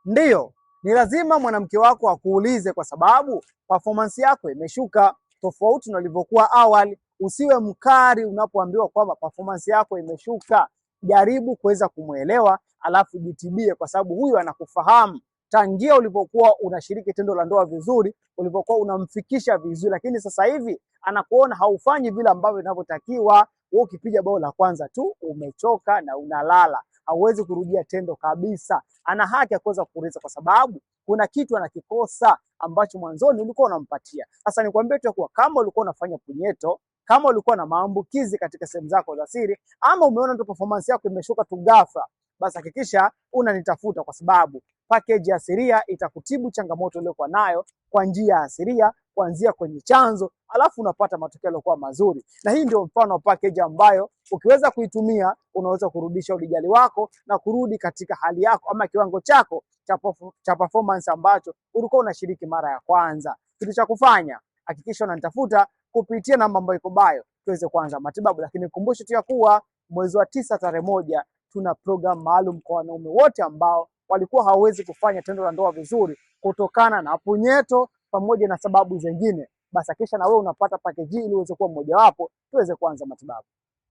Ndiyo, ni lazima mwanamke wako akuulize, kwa sababu performance yako imeshuka tofauti na ulivyokuwa awali. Usiwe mkali unapoambiwa kwamba performance yako imeshuka. Jaribu kuweza kumuelewa, alafu jitibie, kwa sababu huyu anakufahamu tangia ulipokuwa unashiriki tendo la ndoa vizuri, ulipokuwa unamfikisha vizuri, lakini sasa hivi anakuona haufanyi vile ambavyo inavyotakiwa. Wewe ukipiga bao la kwanza tu umechoka na unalala, hauwezi kurudia tendo kabisa. Ana haki ya kuweza kuuliza, kwa sababu kuna kitu anakikosa ambacho mwanzoni ulikuwa unampatia. Sasa nikwambie tu kuwa kama ulikuwa unafanya punyeto, kama ulikuwa na maambukizi katika sehemu zako za siri, ama umeona tu performance yako imeshuka tu ghafla, basi hakikisha unanitafuta, kwa sababu package ya asilia itakutibu changamoto uliyokuwa nayo kwa njia ya asilia, kuanzia kwenye chanzo, alafu unapata matokeo yaliokuwa mazuri. Na hii ndio mfano wa package ambayo ukiweza kuitumia unaweza kurudisha ulijali wako na kurudi katika hali yako ama kiwango chako cha performance ambacho ulikuwa unashiriki mara ya kwanza. Kitu cha kufanya, hakikisha unanitafuta kupitia namba ambayo iko bio tuweze kuanza matibabu. Lakini kumbushe tu ya kuwa mwezi wa 9 tarehe 1 tuna program maalum kwa wanaume wote ambao walikuwa hawawezi kufanya tendo la ndoa vizuri kutokana na punyeto pamoja na sababu zingine. Basi hakikisha na wewe unapata package ili uweze kuwa mmoja wapo tuweze kuanza matibabu.